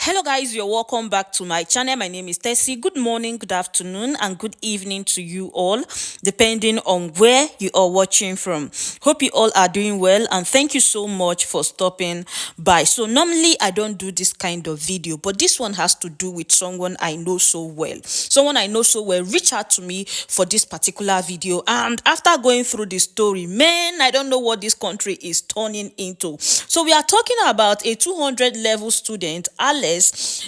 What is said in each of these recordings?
Hello guys, you're welcome back to my channel. My name is Tessie. Good morning, good afternoon, and good evening to you all, depending on where you are watching from. Hope you all are doing well, and thank you so much for stopping by. So normally I don't do this kind of video, but this one has to do with someone I know so well. Someone I know so well reached out to me for this particular video, and after going through the story, man, I don't know what this country is turning into. So we are talking about a 200 level student, Alex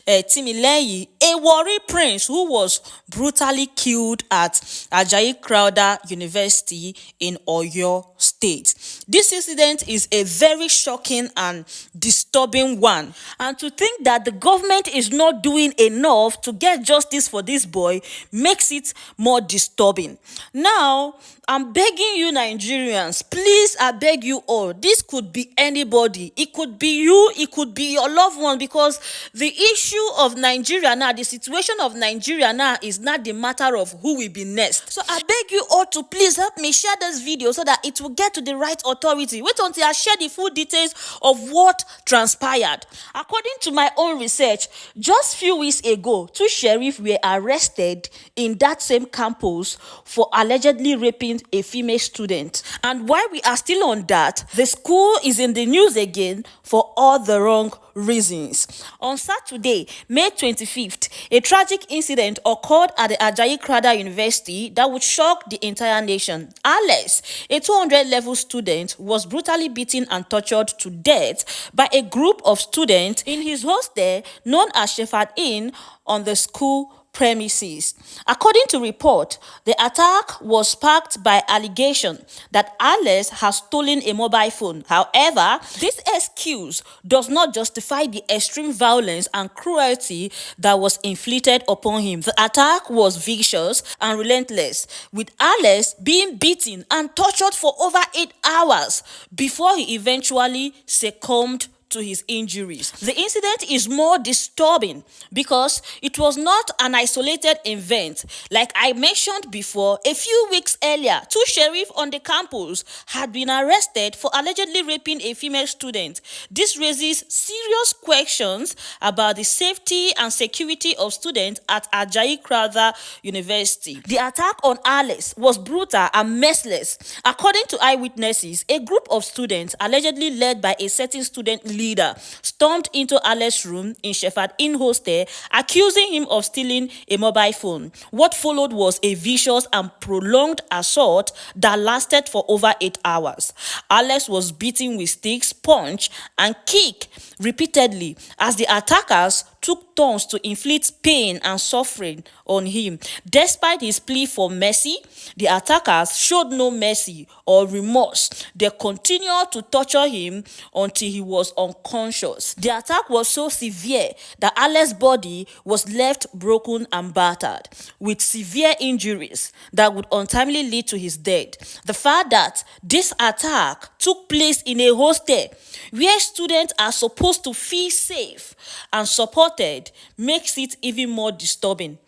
Timileyin, a warri prince who was brutally killed at Ajayi Crowther University in Oyo State. This incident is a very shocking and disturbing one, and to think that the government is not doing enough to get justice for this boy makes it more disturbing. Now, I'm begging you Nigerians, please, I beg you all, this could be anybody. It could be you, it could be your loved one, because the issue of Nigeria now, the situation of Nigeria now is not the matter of who will be next. So I beg you all to please help me share this video so that it will get to the right authority. Wait until I share the full details of what transpired. According to my own research, just few weeks ago, two sheriffs were arrested in that same campus for allegedly raping a female student. And while we are still on that, the school is in the news again for all the wrong reasons. On Saturday, May 25th, a tragic incident occurred at the Ajayi Crowther University that would shock the entire nation. Alex, a 200 level student, was brutally beaten and tortured to death by a group of students in his hostel known as Shepherd Inn on the school premises. According to report, the attack was sparked by allegation that Alex has stolen a mobile phone. However, this excuse does not justify the extreme violence and cruelty that was inflicted upon him. The attack was vicious and relentless, with Alex being beaten and tortured for over 8 hours before he eventually succumbed to his injuries. The incident is more disturbing because it was not an isolated event. Like I mentioned before, a few weeks earlier, two sheriffs on the campus had been arrested for allegedly raping a female student. This raises serious questions about the safety and security of students at Ajayi Crowther University. The attack on Alex was brutal and merciless. According to eyewitnesses, a group of students, allegedly led by a certain student leader, stormed into Alex's room in Shepherd Inn hostel, accusing him of stealing a mobile phone. What followed was a vicious and prolonged assault that lasted for over 8 hours. Alex was beaten with sticks, punch, and kick repeatedly as the attackers took turns to inflict pain and suffering on him. Despite his plea for mercy, the attackers showed no mercy or remorse. They continued to torture him until he was unconscious. The attack was so severe that Alex's body was left broken and battered, with severe injuries that would ultimately lead to his death. The fact that this attack took place in a hostel where students are supposed to feel safe and supported makes it even more disturbing.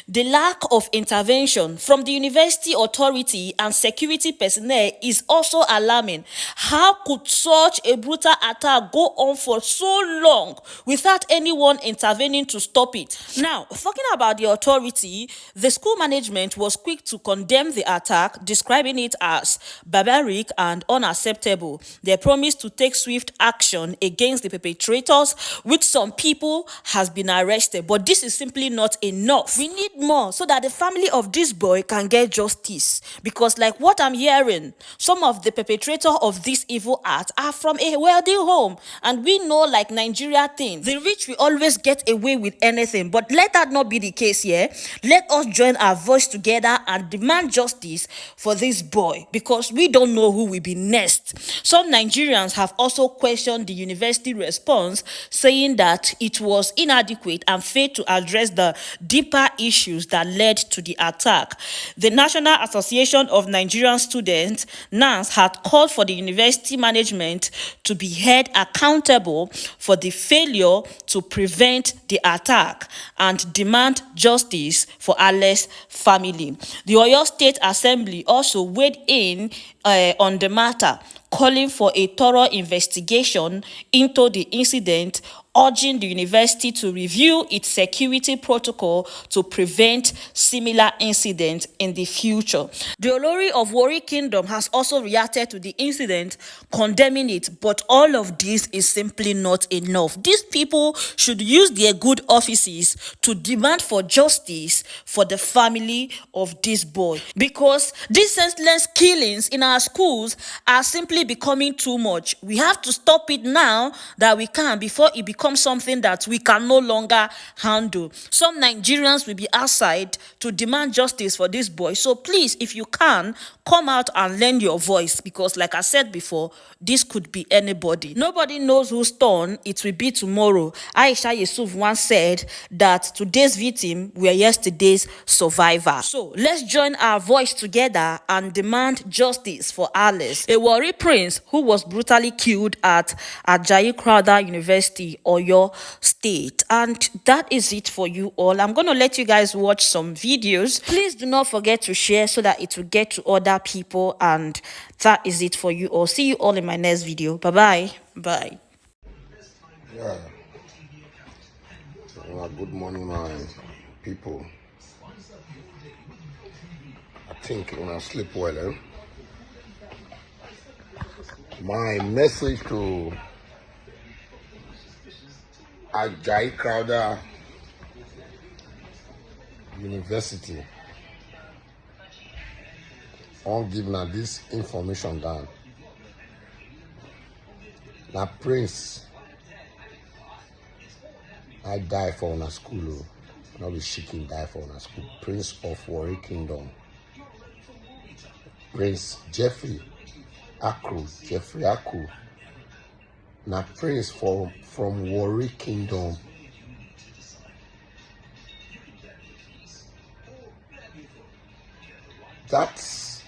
The lack of intervention from the university authority and security personnel is also alarming. How could such a brutal attack go on for so long without anyone intervening to stop it? Now, talking about the authority, the school management was quick to condemn the attack, describing it as barbaric and unacceptable. They promised to take swift action against the perpetrators, which some people has been arrested. But this is simply not enough. We need more so that the family of this boy can get justice, because like what I'm hearing, some of the perpetrators of this evil act are from a wealthy home, and we know, like Nigeria thing, the rich will always get away with anything. But let that not be the case here. Let us join our voice together and demand justice for this boy, because we don't know who will be next. Some Nigerians have also questioned the university response, saying that it was inadequate and failed to address the deeper issues that led to the attack. The National Association of Nigerian Students, NANS, had called for the university management to be held accountable for the failure to prevent the attack and demand justice for Alex's family. The Oyo State Assembly also weighed in on the matter, calling for a thorough investigation into the incident urging the university to review its security protocol to prevent similar incidents in the future. The Olori of Warri Kingdom has also reacted to the incident, condemning it, but all of this is simply not enough. These people should use their good offices to demand for justice for the family of this boy, because these senseless killings in our schools are simply becoming too much. We have to stop it now that we can, before it becomes something that we can no longer handle. Some Nigerians will be outside to demand justice for this boy. So please, if you can, come out and lend your voice, because like I said before, this could be anybody. Nobody knows whose turn it will be tomorrow. Aisha Yusuf once said that today's victim were yesterday's survivor. So let's join our voice together and demand justice for Alice, a Warri prince who was brutally killed at Ajayi Crowther University, Oyo State. And that is it for you all. I'm going to let you guys watch some videos. Please do not forget to share so that it will get to other people. And that is it for you all. See you all in my next video. Bye-bye. Bye. Yeah. Good morning, my people. I think when I sleep well, my message to Ajayi Crowther University, on giving this information down. Now, Prince, I die for una school, not be shaking die for una school. Prince of Warri Kingdom, Prince Jeffrey Aku, now Prince from Warri Kingdom. That's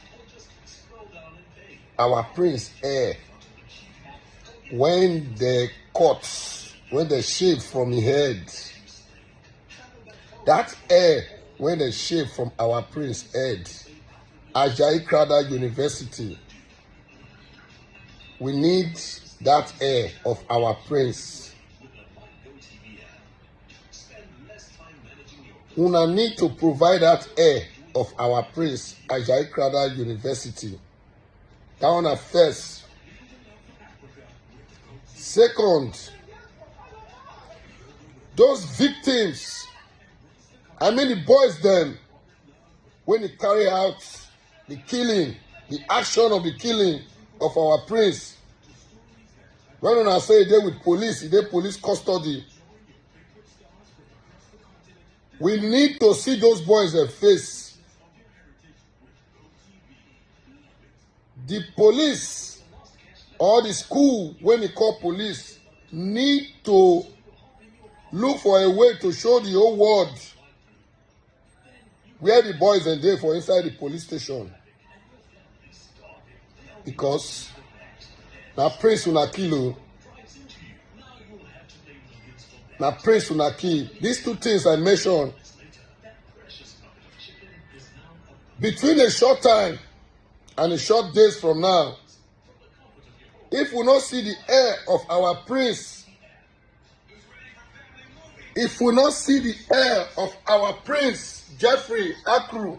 our Prince heir. When the cuts, when they shave from his head, that hair, when they shave from our Prince head, Ajayi Crowther University, we need that hair of our Prince. Una need to provide that hair of our Prince, Ajayi Crowther University. That one first. Second, those victims, I mean the boys then, when they carry out the killing, the action of the killing of our Prince, when I say they with police, they police custody, we need to see those boys' face. The police or the school, when they call police, need to look for a way to show the whole world where the boys are there for inside the police station. Because now Prince una kill, now Prince una kill. These two things I mentioned, between a short time and a short days from now, if we not see the heir of our Prince, if we not see the heir of our Prince, Jeffrey Aku,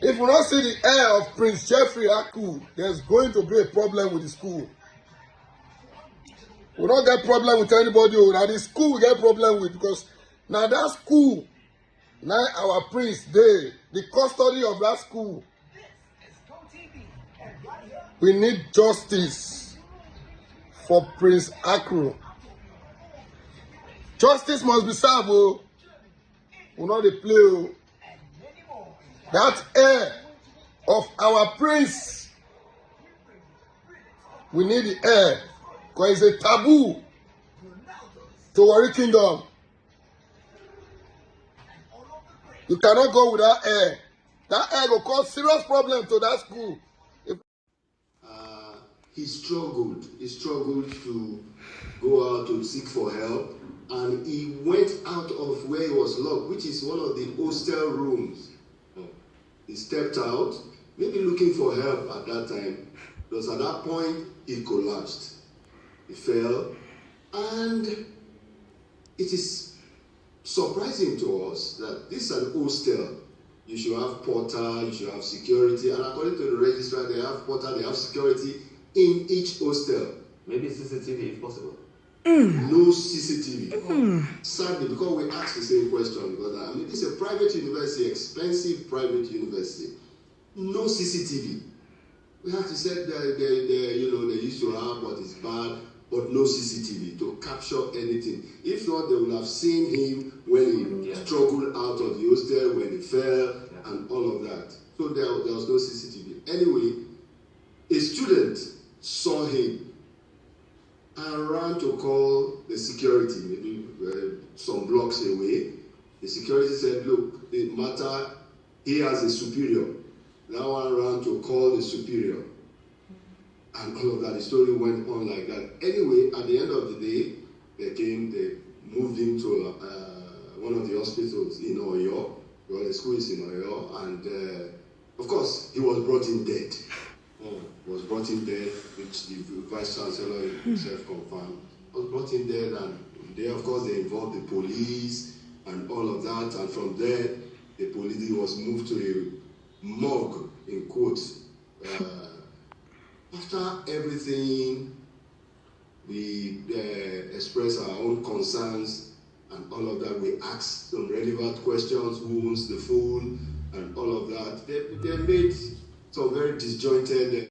if we not see the heir of Prince Jeffrey Aku, there's going to be a problem with the school. We don't get problem with anybody. Now the school we get problem with, because now that school, now our Prince, the custody of that school. We need justice for Prince Aku. Justice must be served. We not the play. That heir of our Prince, we need the heir, because it's a taboo to Warri Kingdom. You cannot go with that heir. That heir will cause serious problem to that school. He struggled to go out to seek for help, and he went out of where he was locked, which is one of the hostel rooms. He stepped out, maybe looking for help at that time, because at that point he collapsed. he fell, and it is surprising to us that this is an hostel. You should have porter, you should have security, and according to the registrar, they have porter, they have security in each hostel. Maybe CCTV if possible. No CCTV. Sadly, because we asked the same question, because I mean, this is a private university, expensive private university. No CCTV. We have to say that they used to have what is bad, but no CCTV to capture anything. If not, they would have seen him when he struggled out of the hostel, when he fell, and all of that. So there was no CCTV. Anyway, a student saw him and ran to call the security, maybe some blocks away. The security said, look, the matter, he has a superior. That one ran to call the superior. And all of that, the story went on like that. Anyway, at the end of the day, they moved him to one of the hospitals in Oyo, because the school is in Oyo, and of course, he was brought in dead. Was brought in dead, which the vice chancellor himself confirmed. Was brought in dead, and there, of course, they involved the police and all of that, and from there, the police was moved to a morgue, in quotes. After everything, we expressed our own concerns and all of that. We asked some relevant questions, who owns the phone, and all of that. They made some very disjointed